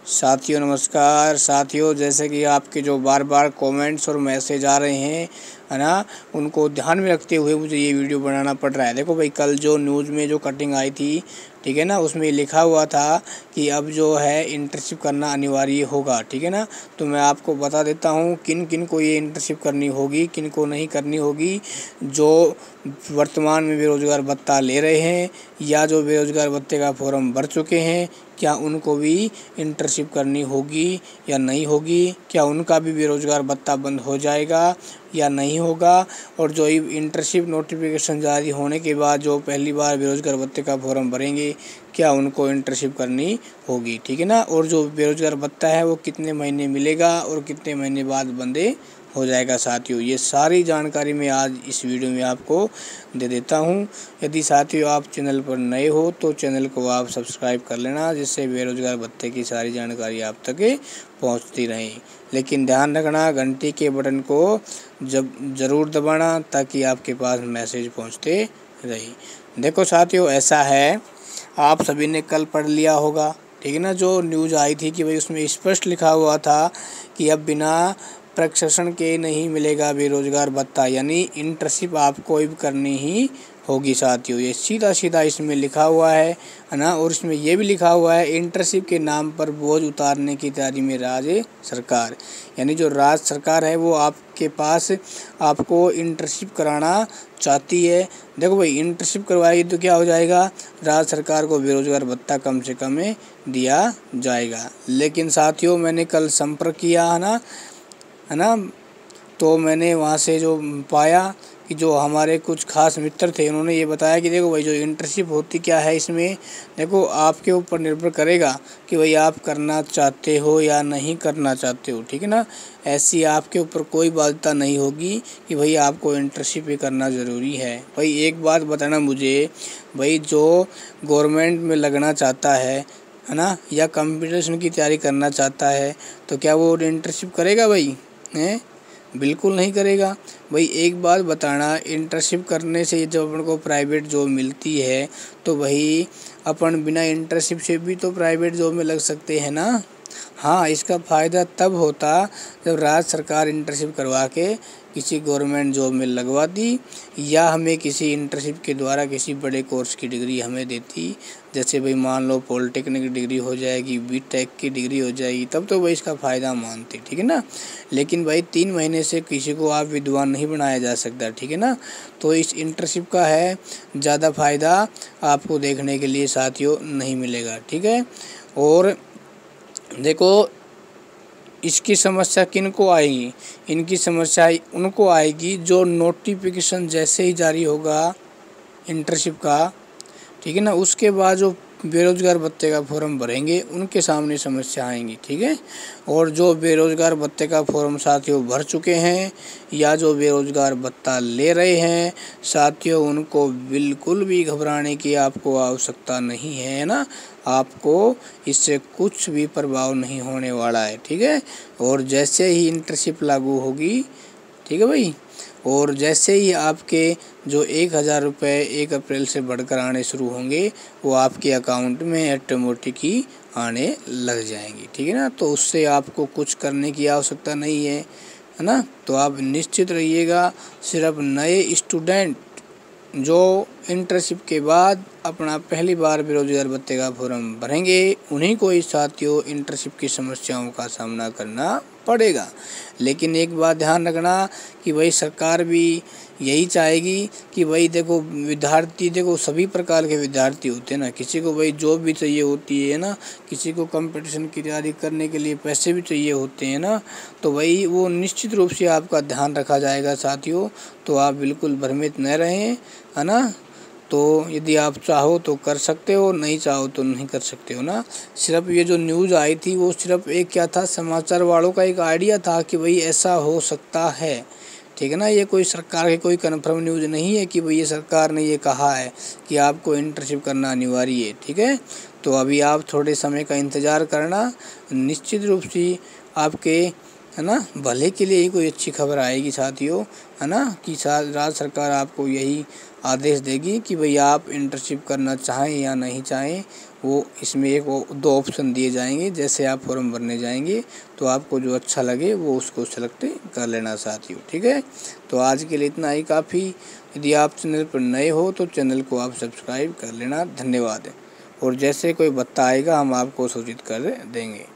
साथियों नमस्कार। साथियों, जैसे कि आपके जो बार बार कमेंट्स और मैसेज आ रहे हैं, है ना, उनको ध्यान में रखते हुए मुझे ये वीडियो बनाना पड़ रहा है। देखो भाई, कल जो न्यूज़ में जो कटिंग आई थी, ठीक है ना, उसमें लिखा हुआ था कि अब जो है इंटर्नशिप करना अनिवार्य होगा, ठीक है ना। तो मैं आपको बता देता हूँ किन किन को ये इंटर्नशिप करनी होगी, किन को नहीं करनी होगी। जो वर्तमान में बेरोज़गार भत्ता ले रहे हैं या जो बेरोज़गार भत्ते का फॉर्म भर चुके हैं, क्या उनको भी इंटर्नशिप करनी होगी या नहीं होगी? क्या उनका भी बेरोज़गार भत्ता बंद हो जाएगा या नहीं होगा? और जो इंटर्नशिप नोटिफिकेशन जारी होने के बाद जो पहली बार बेरोज़गार भत्ते का फॉर्म भरेंगे, क्या उनको इंटर्नशिप करनी होगी, ठीक है ना। और जो बेरोज़गार भत्ता है वो कितने महीने मिलेगा और कितने महीने बाद बंदे हो जाएगा। साथियों, ये सारी जानकारी मैं आज इस वीडियो में आपको दे देता हूँ। यदि साथियों आप चैनल पर नए हो तो चैनल को आप सब्सक्राइब कर लेना, जिससे बेरोज़गार भत्ते की सारी जानकारी आप तक पहुँचती रहे। लेकिन ध्यान रखना, घंटी के बटन को ज़रूर दबाना ताकि आपके पास मैसेज पहुँचते रहे। देखो साथियों, ऐसा है, आप सभी ने कल पढ़ लिया होगा, ठीक है ना, जो न्यूज़ आई थी कि भाई उसमें स्पष्ट लिखा हुआ था कि अब बिना प्रशिक्षण के नहीं मिलेगा बेरोज़गार भत्ता, यानी इंटर्नशिप आपको अब करनी ही होगी। साथियों, ये सीधा सीधा इसमें लिखा हुआ है ना। और इसमें ये भी लिखा हुआ है, इंटर्नशिप के नाम पर बोझ उतारने की तैयारी में राज्य सरकार, यानी जो राज्य सरकार है वो आपके पास आपको इंटर्नशिप कराना चाहती है। देखो भाई, इंटर्नशिप करवाएगी तो क्या हो जाएगा, राज्य सरकार को बेरोज़गार भत्ता कम से कम दिया जाएगा। लेकिन साथियों, मैंने कल संपर्क किया है ना, तो मैंने वहाँ से जो पाया कि जो हमारे कुछ खास मित्र थे, उन्होंने ये बताया कि देखो भाई, जो इंटर्नशिप होती क्या है, इसमें देखो आपके ऊपर निर्भर करेगा कि भाई आप करना चाहते हो या नहीं करना चाहते हो, ठीक है ना। ऐसी आपके ऊपर कोई बाध्यता नहीं होगी कि भाई आपको इंटर्नशिप ही करना ज़रूरी है। भाई एक बात बताना मुझे, भाई जो गवर्नमेंट में लगना चाहता है ना, या कंपटीशन की तैयारी करना चाहता है, तो क्या वो इंटर्नशिप करेगा भाई? हैं? बिल्कुल नहीं करेगा। भाई एक बात बताना, इंटर्नशिप करने से जब अपन को प्राइवेट जॉब मिलती है तो भाई अपन बिना इंटर्नशिप से भी तो प्राइवेट जॉब में लग सकते हैं ना। हाँ, इसका फ़ायदा तब होता जब राज्य सरकार इंटर्नशिप करवा के किसी गवर्नमेंट जॉब में लगवा दी, या हमें किसी इंटर्नशिप के द्वारा किसी बड़े कोर्स की डिग्री हमें देती। जैसे भाई मान लो पॉलिटेक्निक की डिग्री हो जाएगी, बीटेक की डिग्री हो जाएगी, तब तो भाई इसका फ़ायदा मानते, ठीक है ना। लेकिन भाई 3 महीने से किसी को आप विद्वान नहीं बनाया जा सकता, ठीक है ना। तो इस इंटर्नशिप का है ज़्यादा फ़ायदा आपको देखने के लिए साथियों नहीं मिलेगा, ठीक है। और देखो, इसकी समस्या किन को आएगी? इनकी समस्या उनको आएगी जो नोटिफिकेशन जैसे ही जारी होगा इंटर्नशिप का, ठीक है ना, उसके बाद जो बेरोज़गार भत्ते का फॉर्म भरेंगे उनके सामने समस्या आएंगी, ठीक है। और जो बेरोज़गार भत्ते का फॉर्म साथियों भर चुके हैं या जो बेरोज़गार भत्ता ले रहे हैं साथियों, उनको बिल्कुल भी घबराने की आपको आवश्यकता नहीं है ना। आपको इससे कुछ भी प्रभाव नहीं होने वाला है, ठीक है। और जैसे ही इंटर्नशिप लागू होगी, ठीक है भाई, और जैसे ही आपके जो 1000 रुपये 1 अप्रैल से बढ़कर आने शुरू होंगे, वो आपके अकाउंट में ऑटोमेटिक ही आने लग जाएंगी, ठीक है ना। तो उससे आपको कुछ करने की आवश्यकता नहीं है ना। तो आप निश्चित रहिएगा, सिर्फ नए स्टूडेंट जो इंटर्नशिप के बाद अपना पहली बार बेरोज़गार भत्ते का फॉर्म भरेंगे, उन्हीं को ही साथियों इंटर्नशिप की समस्याओं का सामना करना पड़ेगा। लेकिन एक बात ध्यान रखना कि भाई सरकार भी यही चाहेगी कि भाई देखो विद्यार्थी, देखो सभी प्रकार के विद्यार्थी होते हैं ना, किसी को भाई जॉब भी चाहिए होती है ना, किसी को कंपटीशन की तैयारी करने के लिए पैसे भी चाहिए होते हैं ना। तो भाई वो निश्चित रूप से आपका ध्यान रखा जाएगा साथियों। तो आप बिल्कुल भ्रमित न रहें, है ना। तो यदि आप चाहो तो कर सकते हो, नहीं चाहो तो नहीं कर सकते हो ना। सिर्फ ये जो न्यूज़ आई थी वो सिर्फ एक क्या था, समाचार वालों का एक आइडिया था कि भाई ऐसा हो सकता है, ठीक है ना। ये कोई सरकार की कोई कन्फर्म न्यूज़ नहीं है कि भाई ये सरकार ने ये कहा है कि आपको इंटर्नशिप करना अनिवार्य है, ठीक है। तो अभी आप थोड़े समय का इंतज़ार करना, निश्चित रूप से आपके है ना, भले के लिए ही कोई अच्छी खबर आएगी साथियों, है ना, कि राज्य सरकार आपको यही आदेश देगी कि भाई आप इंटर्नशिप करना चाहें या नहीं चाहें, वो इसमें एक वो 2 ऑप्शन दिए जाएंगे। जैसे आप फॉर्म भरने जाएंगे तो आपको जो अच्छा लगे वो उसको सेलेक्ट कर लेना साथियों, ठीक है। तो आज के लिए इतना ही काफ़ी। यदि आप चैनल पर नए हो तो चैनल को आप सब्सक्राइब कर लेना। धन्यवाद। और जैसे कोई भत्ता आएगा हम आपको सूचित कर देंगे।